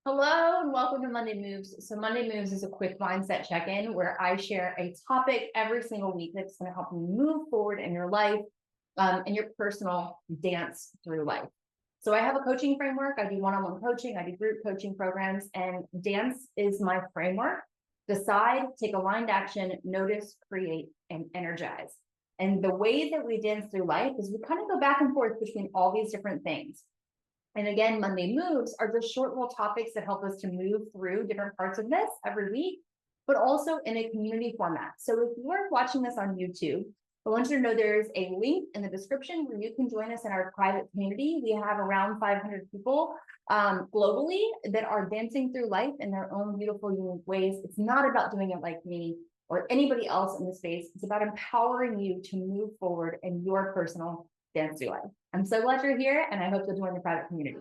Hello and welcome to Monday Moves. So Monday Moves is a quick mindset check-in where I share a topic every single week that's going to help you move forward in your life and your personal dance through life. So I have a coaching framework. I do one-on-one coaching. I do group coaching programs, and dance is my framework. Decide, take aligned action, notice, create, and energize. And the way that we dance through life is we kind of go back and forth between all these different things. And again, Monday Moves are just short little topics that help us to move through different parts of this every week, but also in a community format. So if you are watching this on YouTube, I want you to know there's a link in the description where you can join us in our private community. We have around 500 people globally that are dancing through life in their own beautiful, unique ways. It's not about doing it like me or anybody else in the space. It's about empowering you to move forward in your personal dance through life. I'm so glad you're here, and I hope you'll join the private community.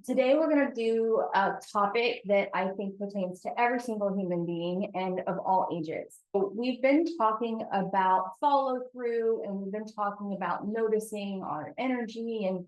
Today, we're going to do a topic that I think pertains to every single human being and of all ages. We've been talking about follow through, and we've been talking about noticing our energy and,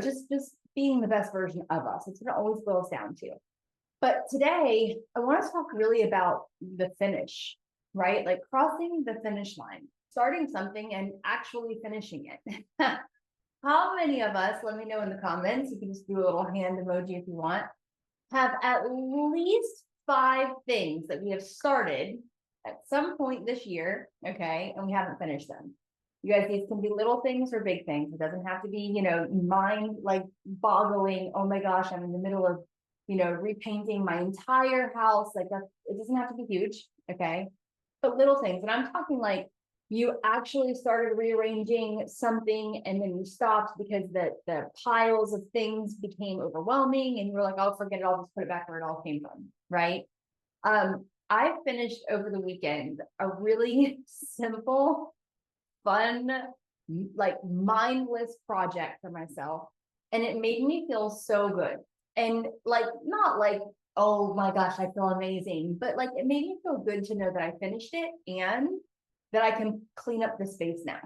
just being the best version of us. It's what it always boils down to. But today, I want to talk really about the finish, right? Like crossing the finish line, starting something and actually finishing it. How many of us, let me know in the comments, you can just do a little hand emoji if you want, have at least 5 things that we have started at some point this year, okay, and we haven't finished them. You guys, these can be little things or big things. It doesn't have to be, mind like boggling, oh my gosh, I'm in the middle of, repainting my entire house. Like that, it doesn't have to be huge, okay? But little things, and I'm talking like, you actually started rearranging something and then you stopped because the piles of things became overwhelming and you were like, I'll forget it, I'll just put it back where it all came from, right? I finished over the weekend a really simple, fun, like mindless project for myself. And it made me feel so good. And like, not like, oh my gosh, I feel amazing, but like it made me feel good to know that I finished it and that I can clean up the space now.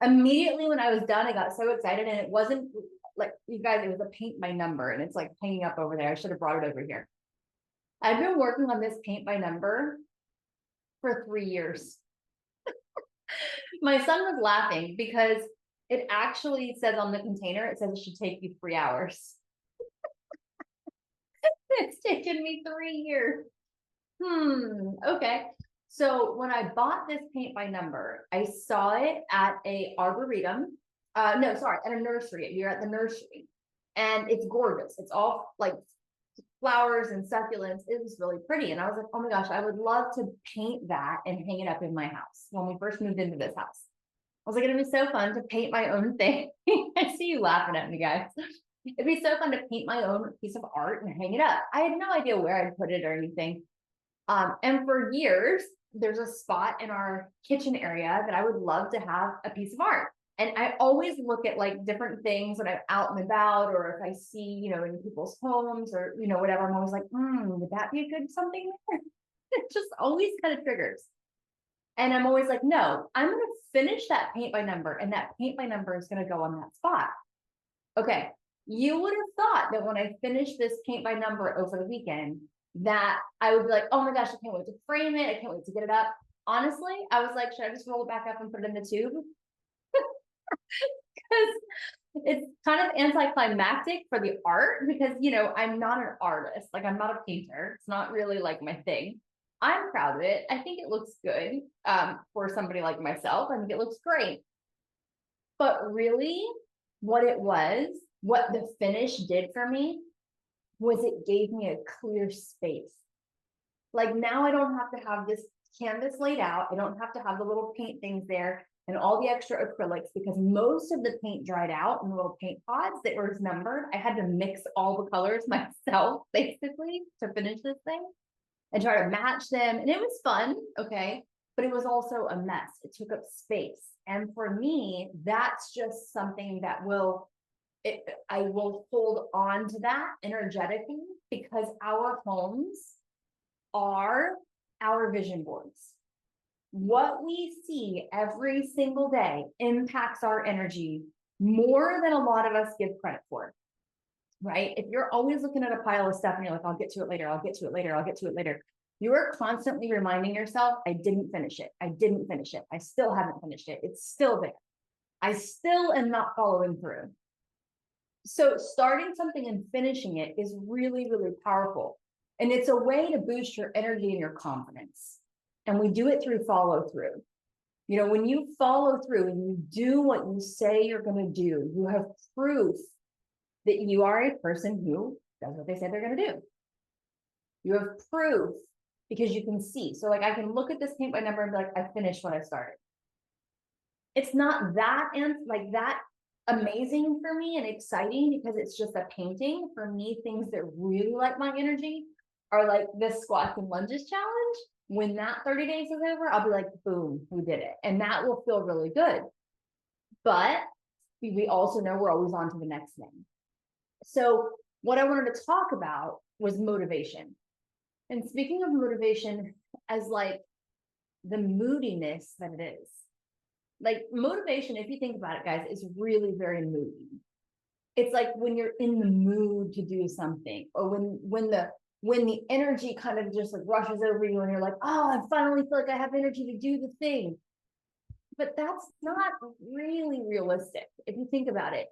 Immediately when I was done, I got so excited, and it wasn't like, you guys, it was a paint by number, and it's like hanging up over there. I should have brought it over here. I've been working on this paint by number for 3 years. My son was laughing because it actually says on the container, it says it should take you 3 hours. It's taken me 3 years. Okay. So when I bought this paint by number, I saw it at a arboretum. At a nursery. You're at the nursery, and it's gorgeous. It's all like flowers and succulents. It was really pretty, and I was like, oh my gosh, I would love to paint that and hang it up in my house. When we first moved into this house, I was like, it'd be so fun to paint my own thing. I see you laughing at me, guys. It'd be so fun to paint my own piece of art and hang it up. I had no idea where I'd put it or anything. And for years, there's a spot in our kitchen area that I would love to have a piece of art. And I always look at like different things when I'm out and about, or if I see, in people's homes or, whatever, I'm always like, would that be a good something there? It just always kind of triggers. And I'm always like, no, I'm going to finish that paint by number, and that paint by number is going to go on that spot. Okay. You would have thought that when I finished this paint by number over the weekend, that I would be like, oh my gosh, I can't wait to frame it. I can't wait to get it up. Honestly, I was like, should I just roll it back up and put it in the tube? Because it's kind of anticlimactic for the art, because, I'm not an artist. Like, I'm not a painter. It's not really like my thing. I'm proud of it. I think it looks good for somebody like myself. I think it looks great. But really, what the finish did for me was it gave me a clear space. Like, now I don't have to have this canvas laid out. I don't have to have the little paint things there and all the extra acrylics, because most of the paint dried out in the little paint pots that were numbered. I had to mix all the colors myself, basically, to finish this thing and try to match them. And it was fun, okay? But it was also a mess. It took up space. And for me, that's just something that I will hold on to that energetically, because our homes are our vision boards. What we see every single day impacts our energy more than a lot of us give credit for. right? If you're always looking at a pile of stuff and you're like, I'll get to it later, I'll get to it later, I'll get to it later, you are constantly reminding yourself, I didn't finish it. I didn't finish it. I still haven't finished it. It's still there. I still am not following through. So starting something and finishing it is really, really powerful. And it's a way to boost your energy and your confidence. And we do it through follow through. You know, when you follow through and you do what you say you're going to do, you have proof that you are a person who does what they say they're going to do. You have proof because you can see. So like I can look at this paint by number and be like, I finished what I started. It's not that and like that amazing for me and exciting because it's just a painting. For me, things that really light my energy are like this squats and lunges challenge. When that 30 days is over, I'll be like, boom, we did it. And that will feel really good. But we also know we're always on to the next thing. So what I wanted to talk about was motivation. And speaking of motivation as like the moodiness that it is. Like motivation, if you think about it, guys, is really very moody. It's like when you're in the mood to do something, or when the energy kind of just like rushes over you and you're like, oh, I finally feel like I have energy to do the thing. But that's not really realistic if you think about it.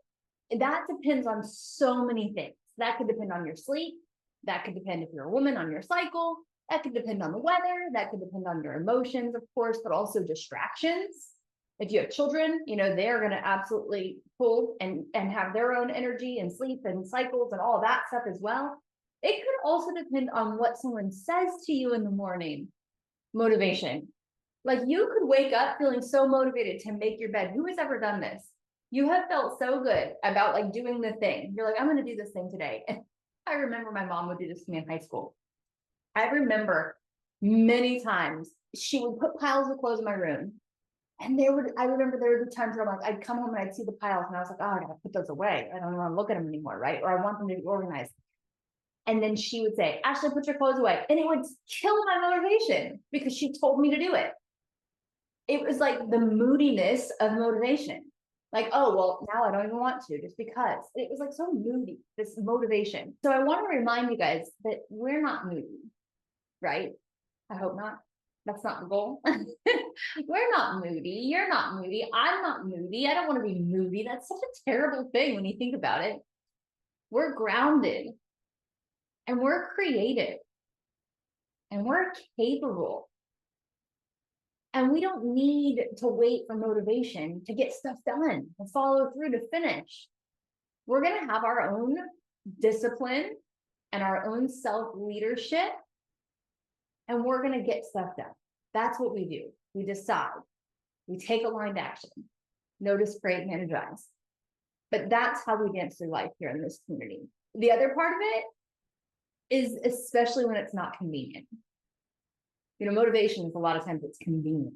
That depends on so many things. That could depend on your sleep. That could depend if you're a woman on your cycle. That could depend on the weather. That could depend on your emotions, of course, but also distractions. If you have children, you know, they're going to absolutely pull and have their own energy and sleep and cycles and all that stuff as well. It could also depend on what someone says to you in the morning. Motivation. Like you could wake up feeling so motivated to make your bed. Who has ever done this? You have felt so good about like doing the thing. You're like, I'm going to do this thing today. And I remember my mom would do this to me in high school. I remember many times she would put piles of clothes in my room. And I remember there would be times where I'm like, I'd come home and I'd see the piles and I was like, oh, I gotta put those away. I don't want to look at them anymore, right? Or I want them to be organized. And then she would say, Ashley, put your clothes away. And it would kill my motivation because she told me to do it. It was like the moodiness of motivation. Like, oh, well, now I don't even want to just because. It was like so moody, this motivation. So I want to remind you guys that we're not moody, right? I hope not. That's not the goal. We're not moody. You're not moody. I'm not moody. I don't want to be moody. That's such a terrible thing when you think about it. We're grounded and we're creative and we're capable. And we don't need to wait for motivation to get stuff done and follow through to finish. We're going to have our own discipline and our own self-leadership, and we're going to get stuff done. That's what we do. We decide. We take aligned action. Notice, create, energize. But that's how we dance through life here in this community. The other part of it is especially when it's not convenient. You know, motivation is a lot of times it's convenient.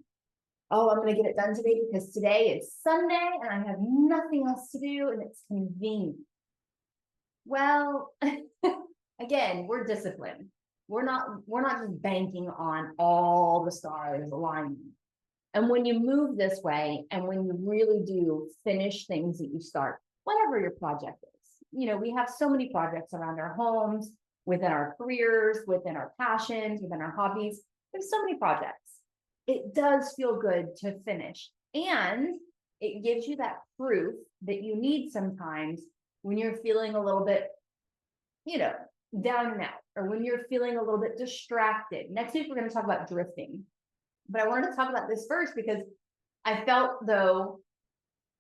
Oh, I'm going to get it done today because today is Sunday and I have nothing else to do and it's convenient. Well, again, we're disciplined. We're not just banking on all the stars aligning. And when you move this way and when you really do finish things that you start, whatever your project is, you know, we have so many projects around our homes, within our careers, within our passions, within our hobbies. There's so many projects. It does feel good to finish. And it gives you that proof that you need sometimes when you're feeling a little bit, you know, down and out, or when you're feeling a little bit distracted. Next week, we're going to talk about drifting. But I wanted to talk about this first because I felt though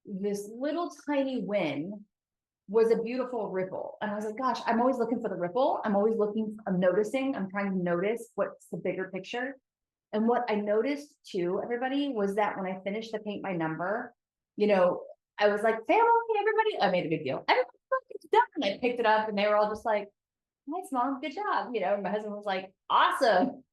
this little tiny win was a beautiful ripple. And I was like, gosh, I'm always looking for the ripple. I'm noticing, I'm trying to notice what's the bigger picture. And what I noticed too, everybody, was that when I finished the paint by number, you know, I was like, family, everybody, I made a big deal. Everybody, it's done. And I picked it up and they were all just like, nice, mom, good job. You know, my husband was like, awesome.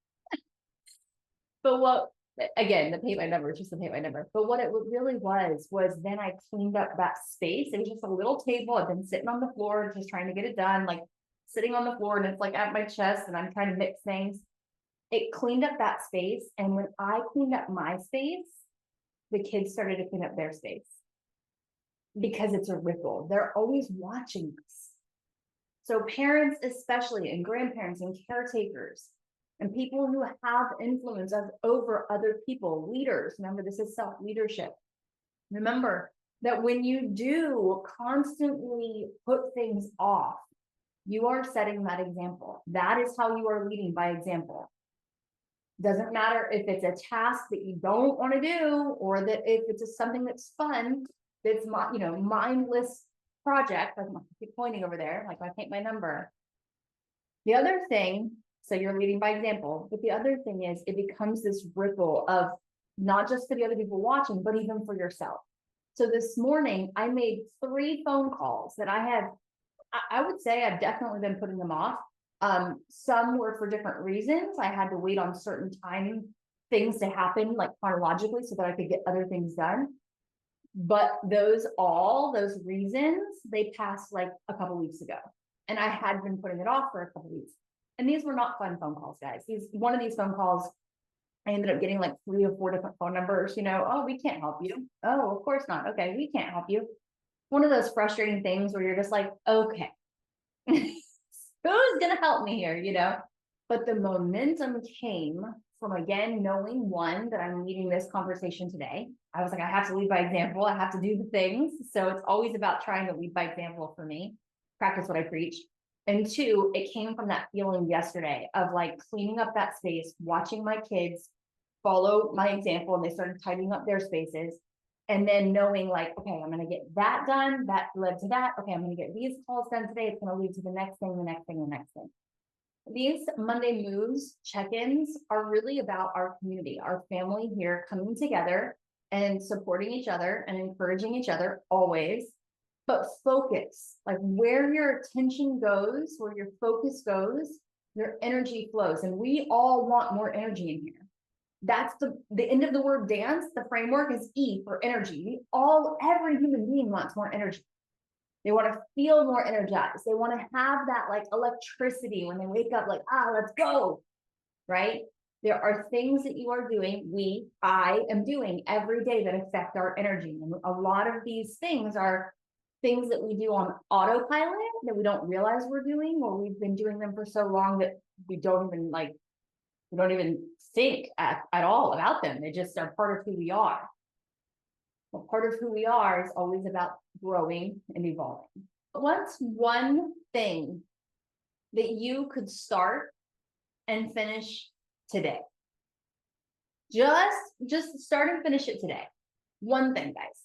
But what, again, the paint by number is just the paint by number. But what it really was then I cleaned up that space. It was just a little table. I've been sitting on the floor, just trying to get it done, like sitting on the floor and it's like at my chest and I'm trying to mix things. It cleaned up that space. And when I cleaned up my space, the kids started to clean up their space because it's a ripple. They're always watching us. So parents, especially, and grandparents and caretakers and people who have influence over other people, leaders, remember this is self-leadership. Remember that when you do constantly put things off, you are setting that example. That is how you are leading by example. Doesn't matter if it's a task that you don't want to do, or that if it's something that's fun, that's mindless project, like I keep pointing over there, like I paint my number. The other thing, so you're leading by example, but the other thing is it becomes this ripple of not just for the other people watching, but even for yourself. So this morning I made 3 phone calls that I would say I've definitely been putting them off. Some were for different reasons. I had to wait on certain things to happen, like chronologically, so that I could get other things done. But those reasons, they passed like a couple weeks ago. And I had been putting it off for a couple weeks. And these were not fun phone calls, guys. One of these phone calls, I ended up getting like 3 or 4 different phone numbers, oh, we can't help you. Oh, of course not. Okay, we can't help you. One of those frustrating things where you're just like, okay, who's gonna help me here, But the momentum came from, again, knowing, one, that I'm leading this conversation today. I was like, I have to lead by example. I have to do the things. So it's always about trying to lead by example for me, practice what I preach. And 2, it came from that feeling yesterday of like cleaning up that space, watching my kids follow my example, and they started tidying up their spaces. And then knowing like, okay, I'm going to get that done. That led to that. Okay, I'm going to get these calls done today. It's going to lead to the next thing, the next thing, the next thing. These Monday moves check-ins are really about our community, our family here coming together and supporting each other and encouraging each other always. But focus, like where your attention goes, where your focus goes, your energy flows. And we all want more energy in here. That's the end of the word dance. The framework is E for energy. Every human being wants more energy. They want to feel more energized. They want to have that like electricity when they wake up, like, let's go, right? There are things that you are doing, I am doing every day that affect our energy. And a lot of these things are things that we do on autopilot that we don't realize we're doing, or we've been doing them for so long that we don't even think at all about them. They just are part of who we are. Well, part of who we are is always about growing and evolving. What's one thing that you could start and finish today? Just start and finish it today. One thing, guys.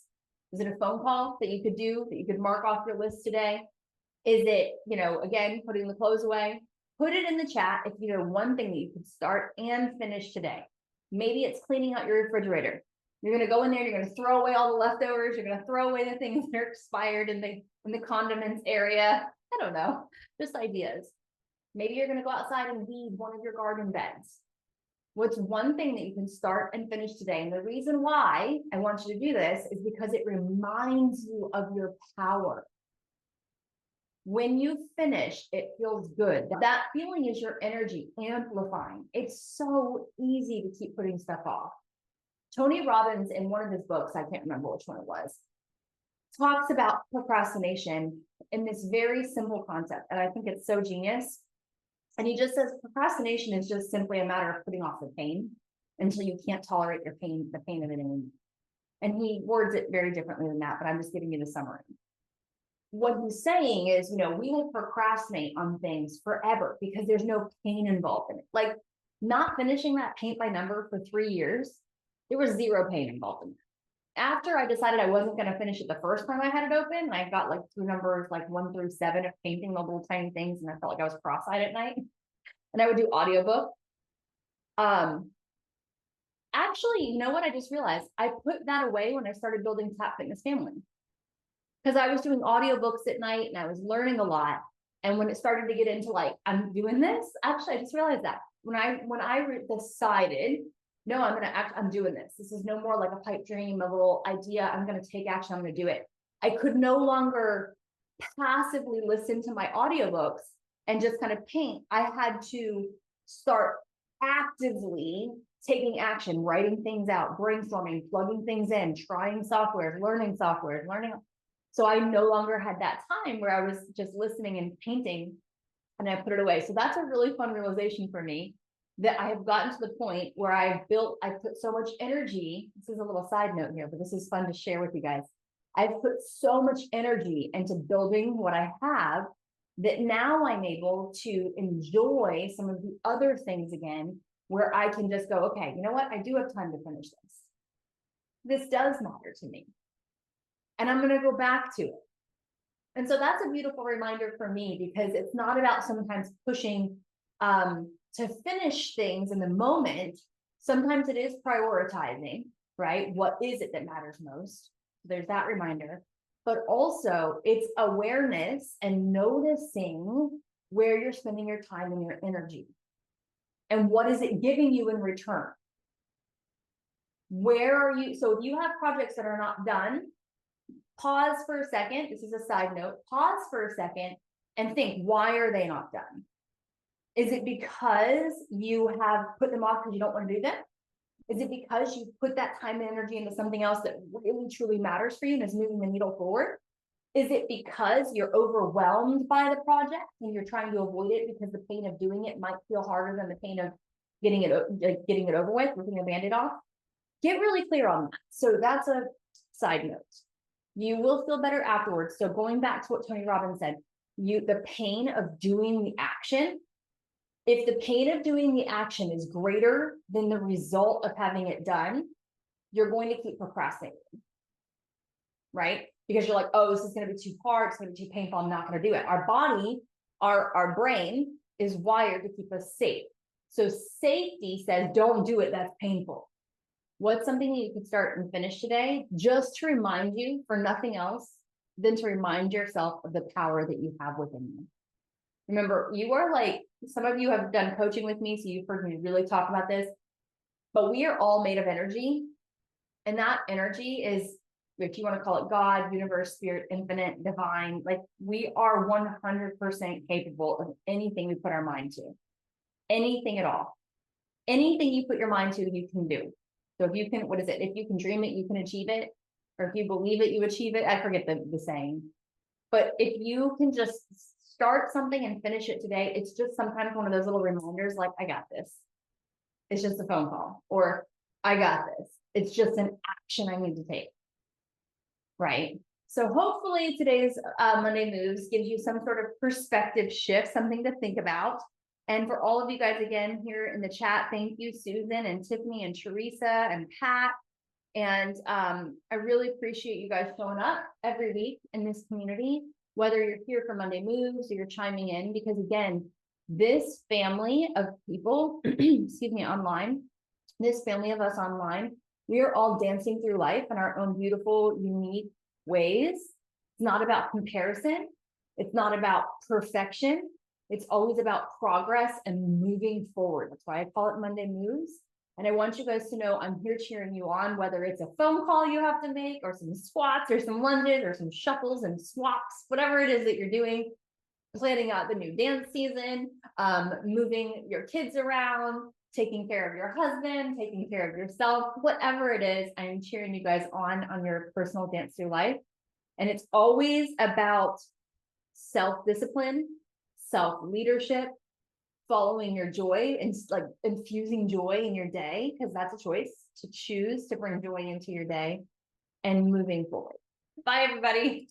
Is it a phone call that you could do, that you could mark off your list today? Is it, again, putting the clothes away? Put it in the chat if you know one thing that you could start and finish today. Maybe it's cleaning out your refrigerator. You're going to go in there, you're going to throw away all the leftovers, you're going to throw away the things that are expired in the condiments area. I don't know, just ideas. Maybe you're going to go outside and weed one of your garden beds. What's one thing that you can start and finish today? And the reason why I want you to do this is because it reminds you of your power. When you finish, it feels good. That feeling is your energy amplifying. It's so easy to keep putting stuff off. Tony Robbins, in one of his books, I can't remember which one it was, talks about procrastination in this very simple concept. And I think it's so genius. And he just says procrastination is just simply a matter of putting off the pain until you can't tolerate the pain of it anymore. And he words it very differently than that, but I'm just giving you the summary. What he's saying is, we will procrastinate on things forever because there's no pain involved in it. Like not finishing that paint by number for 3 years, there was 0 pain involved in it. After I decided I wasn't going to finish it the first time I had it open, and I got like through numbers like 1 through 7 of painting the little tiny things, and I felt like I was cross-eyed at night. And I would do audiobook. Actually, you know what? I just realized I put that away when I started building TapFitFam. Because I was doing audiobooks at night and I was learning a lot. And when it started to get into like, I'm doing this, actually, I just realized that when I decided, no, I'm doing this. This is no more like a pipe dream, a little idea. I'm going to take action. I'm going to do it. I could no longer passively listen to my audiobooks and just kind of paint. I had to start actively taking action, writing things out, brainstorming, plugging things in, trying software, learning. So I no longer had that time where I was just listening and painting, and I put it away. So that's a really fun realization for me, that I have gotten to the point where I put so much energy. This is a little side note here, but this is fun to share with you guys. I've put so much energy into building what I have that now I'm able to enjoy some of the other things again, where I can just go, okay, you know what? I do have time to finish this. This does matter to me. And I'm going to go back to it. And so that's a beautiful reminder for me, because it's not about sometimes pushing to finish things in the moment. Sometimes it is prioritizing, right? What is it that matters most? There's that reminder. But also it's awareness and noticing where you're spending your time and your energy. And what is it giving you in return? Where are you? So if you have projects that are not done, pause for a second. This is a side note. Pause for a second and think, why are they not done? Is it because you have put them off because you don't want to do them? Is it because you put that time and energy into something else that really truly matters for you and is moving the needle forward? Is it because you're overwhelmed by the project and you're trying to avoid it because the pain of doing it might feel harder than the pain of getting it over with, ripping a Band-Aid off? Get really clear on that. So that's a side note. You will feel better afterwards. So going back to what Tony Robbins said, the pain of doing the action, if the pain of doing the action is greater than the result of having it done, you're going to keep procrastinating, right? Because you're like, oh, this is going to be too hard. It's going to be too painful. I'm not going to do it. Our body, our brain is wired to keep us safe. So safety says, don't do it. That's painful. What's something that you could start and finish today, just to remind you, for nothing else than to remind yourself of the power that you have within you. Remember, you are like, some of you have done coaching with me, so you've heard me really talk about this, but we are all made of energy. And that energy is, if you want to call it God, universe, spirit, infinite, divine, like we are 100% capable of anything we put our mind to. Anything at all. Anything you put your mind to, you can do. So if you can, what is it? If you can dream it, you can achieve it. Or if you believe it, you achieve it. I forget the saying. But if you can just start something and finish it today, it's just sometimes one of those little reminders like, I got this. It's just a phone call. Or I got this. It's just an action I need to take. Right? So hopefully today's Monday Moves gives you some sort of perspective shift, something to think about. And for all of you guys, again, here in the chat, thank you, Susan and Tiffany and Teresa and Pat. And I really appreciate you guys showing up every week in this community, whether you're here for Monday Moves or you're chiming in, because again, this family of people, excuse me, online, this family of us online, we are all dancing through life in our own beautiful, unique ways. It's not about comparison. It's not about perfection. It's always about progress and moving forward. That's why I call it Monday Moves. And I want you guys to know I'm here cheering you on, whether it's a phone call you have to make or some squats or some lunges or some shuffles and swaps, whatever it is that you're doing, planning out the new dance season, moving your kids around, taking care of your husband, taking care of yourself, whatever it is, I'm cheering you guys on your personal dance through life. And it's always about self-discipline, self-leadership, following your joy and like infusing joy in your day, because that's a choice to choose to bring joy into your day and moving forward. Bye, everybody.